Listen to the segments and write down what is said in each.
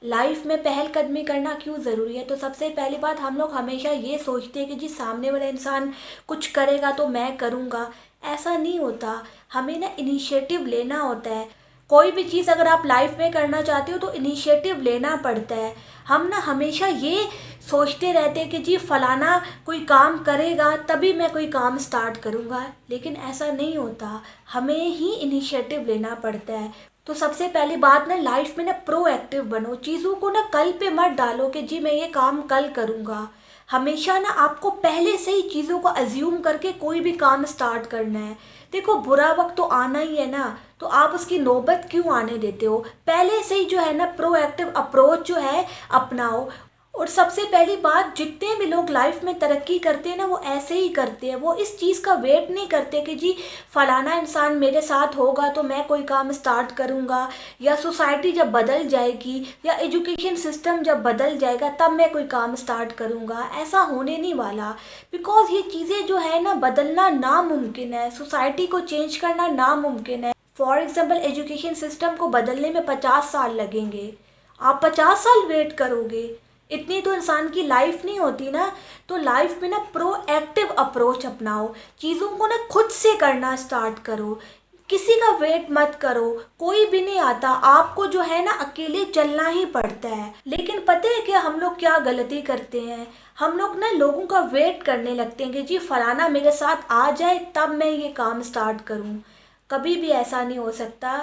Life में पहलकदमी करना क्यों ज़रूरी है? तो सबसे पहली बात, हम लोग हमेशा ये सोचते हैं कि जी सामने वाला इंसान कुछ करेगा तो मैं करूँगा। ऐसा नहीं होता। हमें ना इनिशिएटिव लेना होता है। कोई भी चीज़ अगर आप लाइफ में करना चाहते हो तो इनिशिएटिव लेना पड़ता है। हम ना हमेशा ये सोचते रहते हैं कि जी फलाना कोई काम करेगा तभी मैं कोई काम स्टार्ट करूँगा, लेकिन ऐसा नहीं होता। हमें ही इनिशिएटिव लेना पड़ता है। तो सबसे पहली बात ना, लाइफ में ना प्रोएक्टिव बनो। चीज़ों को ना कल पे मत डालो कि जी मैं ये काम कल करूँगा। हमेशा ना आपको पहले से ही चीज़ों को अज्यूम करके कोई भी काम स्टार्ट करना है। देखो, बुरा वक्त तो आना ही है ना, तो आप उसकी नौबत क्यों आने देते हो? पहले से ही जो है ना प्रोएक्टिव अप्रोच जो है अपनाओ। और सबसे पहली बात, जितने भी लोग लाइफ में तरक्की करते हैं ना, वो ऐसे ही करते हैं। वो इस चीज़ का वेट नहीं करते कि जी फलाना इंसान मेरे साथ होगा तो मैं कोई काम स्टार्ट करूँगा, या सोसाइटी जब बदल जाएगी, या एजुकेशन सिस्टम जब बदल जाएगा तब मैं कोई काम स्टार्ट करूँगा। ऐसा होने नहीं वाला। बिकॉज ये चीज़ें जो है ना बदलना नामुमकिन है, सोसाइटी को चेंज करना नामुमकिन है। फॉर एग्जाम्पल, एजुकेशन सिस्टम को बदलने में 50 साल लगेंगे। आप 50 साल वेट करोगे? इतनी तो इंसान की लाइफ नहीं होती ना। तो लाइफ में ना प्रोएक्टिव अप्रोच अपनाओ। चीज़ों को ना खुद से करना स्टार्ट करो। किसी का वेट मत करो। कोई भी नहीं आता, आपको जो है ना अकेले चलना ही पड़ता है। लेकिन पता है क्या हम लोग क्या गलती करते हैं? हम लोग ना लोगों का वेट करने लगते हैं कि जी फलाना मेरे साथ आ जाए तब मैं ये काम स्टार्ट करूं। कभी भी ऐसा नहीं हो सकता।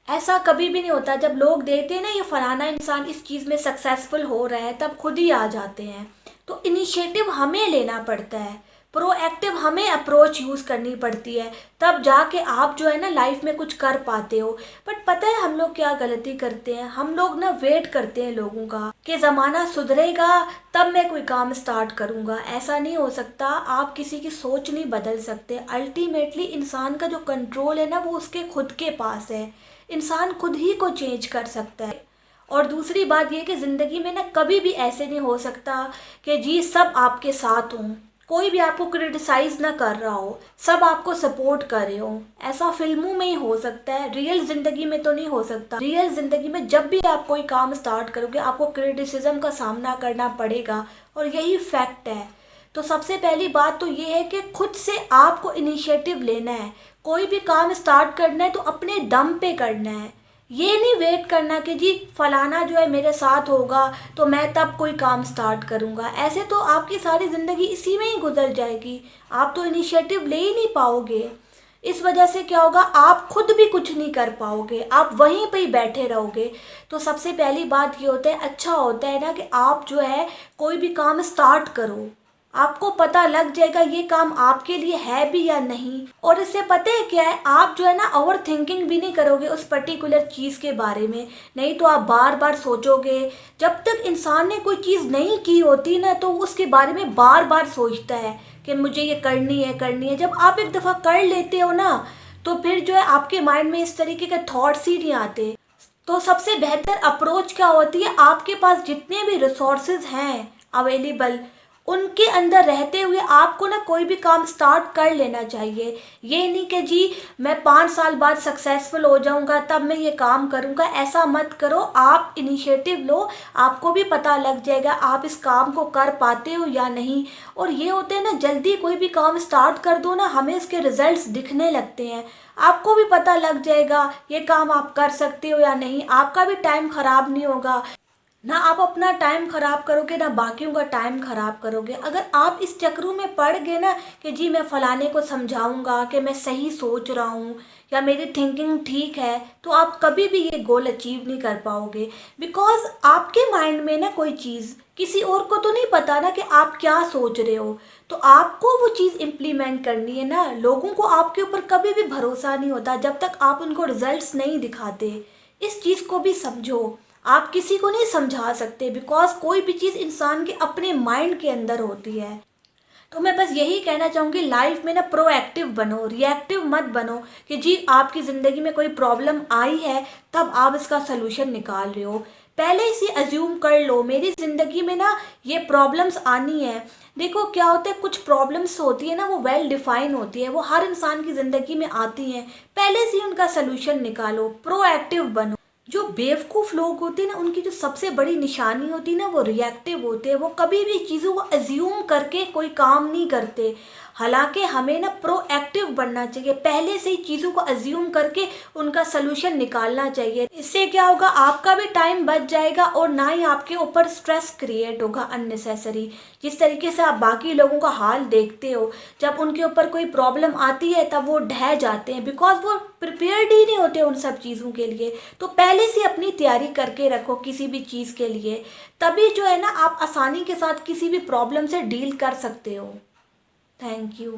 ऐसा कभी भी नहीं होता। जब लोग देखते हैं ना ये फलाना इंसान इस चीज़ में सक्सेसफुल हो रहा है, तब खुद ही आ जाते हैं। तो इनिशिएटिव हमें लेना पड़ता है। प्रोएक्टिव हमें अप्रोच यूज़ करनी पड़ती है। तब जाके आप जो है ना लाइफ में कुछ कर पाते हो। बट पता है हम लोग क्या गलती करते हैं? हम लोग ना वेट करते हैं लोगों का कि ज़माना सुधरेगा तब मैं कोई काम स्टार्ट करूँगा। ऐसा नहीं हो सकता। आप किसी की सोच नहीं बदल सकते। अल्टीमेटली इंसान का जो कंट्रोल है ना वो उसके खुद के पास है। इंसान खुद ही को चेंज कर सकता है। और दूसरी बात यह कि ज़िंदगी में ना कभी भी ऐसे नहीं हो सकता कि जी सब आपके साथ हों, कोई भी आपको क्रिटिसाइज ना कर रहा हो, सब आपको सपोर्ट कर रहे हो। ऐसा फिल्मों में ही हो सकता है, रियल ज़िंदगी में तो नहीं हो सकता। रियल ज़िंदगी में जब भी आप कोई काम स्टार्ट करोगे आपको क्रिटिसिज्म का सामना करना पड़ेगा, और यही फैक्ट है। तो सबसे पहली बात तो ये है कि खुद से आपको इनिशिएटिव लेना है। कोई भी काम स्टार्ट करना है तो अपने दम पे करना है। ये नहीं वेट करना कि जी फलाना जो है मेरे साथ होगा तो मैं तब कोई काम स्टार्ट करूँगा। ऐसे तो आपकी सारी ज़िंदगी इसी में ही गुजर जाएगी। आप तो इनिशिएटिव ले ही नहीं पाओगे। इस वजह से क्या होगा, आप खुद भी कुछ नहीं कर पाओगे, आप वहीं पे ही बैठे रहोगे। तो सबसे पहली बात ये होता है, अच्छा होता है ना कि आप जो है कोई भी काम स्टार्ट करो। आपको पता लग जाएगा ये काम आपके लिए है भी या नहीं। और इससे पता है क्या है, आप जो है ना ओवर थिंकिंग भी नहीं करोगे उस पर्टिकुलर चीज़ के बारे में। नहीं तो आप बार बार सोचोगे। जब तक इंसान ने कोई चीज़ नहीं की होती ना तो वो उसके बारे में बार बार सोचता है कि मुझे ये करनी है करनी है। जब आप एक दफ़ा कर लेते हो ना तो फिर जो है आपके माइंड में इस तरीके के थॉट्स ही नहीं आते। तो सबसे बेहतर अप्रोच क्या होती है, आपके पास जितने भी रिसोर्सेज हैं अवेलेबल, उनके अंदर रहते हुए आपको ना कोई भी काम स्टार्ट कर लेना चाहिए। ये नहीं कि जी मैं 5 साल बाद सक्सेसफुल हो जाऊंगा तब मैं ये काम करूंगा। ऐसा मत करो। आप इनिशिएटिव लो, आपको भी पता लग जाएगा आप इस काम को कर पाते हो या नहीं। और ये होते हैं ना, जल्दी कोई भी काम स्टार्ट कर दो ना, हमें इसके रिजल्ट्स दिखने लगते हैं। आपको भी पता लग जाएगा ये काम आप कर सकते हो या नहीं। आपका भी टाइम खराब नहीं होगा। ना आप अपना टाइम खराब करोगे ना बाकियों का टाइम खराब करोगे। अगर आप इस चक्रों में पड़ गए ना कि जी मैं फलाने को समझाऊंगा कि मैं सही सोच रहा हूँ या मेरी थिंकिंग ठीक है, तो आप कभी भी ये गोल अचीव नहीं कर पाओगे। बिकॉज आपके माइंड में ना कोई चीज़, किसी और को तो नहीं पता ना कि आप क्या सोच रहे हो। तो आपको वो चीज़ इम्प्लीमेंट करनी है ना। लोगों को आपके ऊपर कभी भी भरोसा नहीं होता जब तक आप उनको रिजल्ट्स नहीं दिखाते। इस चीज़ को भी समझो। आप किसी को नहीं समझा सकते, बिकॉज कोई भी चीज़ इंसान के अपने माइंड के अंदर होती है। तो मैं बस यही कहना चाहूँगी, लाइफ में ना प्रोएक्टिव बनो, रिएक्टिव मत बनो कि जी आपकी ज़िंदगी में कोई प्रॉब्लम आई है तब आप इसका सलूशन निकाल रहे हो। पहले इसे अज्यूम कर लो मेरी ज़िंदगी में ना ये प्रॉब्लम्स आनी है। देखो क्या होता है, कुछ प्रॉब्लम्स होती है ना वो वेल डिफाइन होती है, वो हर इंसान की ज़िंदगी में आती हैं। पहले से ही उनका सलूशन निकालो, प्रोएक्टिव बनो। जो बेवकूफ़ लोग होते हैं ना, उनकी जो सबसे बड़ी निशानी होती है ना, वो रिएक्टिव होते हैं। वो कभी भी चीज़ों को अज्यूम करके कोई काम नहीं करते। हालांकि हमें ना प्रोएक्टिव बनना चाहिए, पहले से ही चीज़ों को अज्यूम करके उनका सलूशन निकालना चाहिए। इससे क्या होगा, आपका भी टाइम बच जाएगा और ना ही आपके ऊपर स्ट्रेस क्रिएट होगा अननेसेसरी। जिस तरीके से आप बाकी लोगों का हाल देखते हो, जब उनके ऊपर कोई प्रॉब्लम आती है तब वो ढह जाते हैं, बिकॉज वो प्रिपेयर्ड ही नहीं होते उन सब चीज़ों के लिए। तो पहले से अपनी तैयारी करके रखो किसी भी चीज़ के लिए, तभी जो है ना आप आसानी के साथ किसी भी प्रॉब्लम से डील कर सकते हो। Thank you.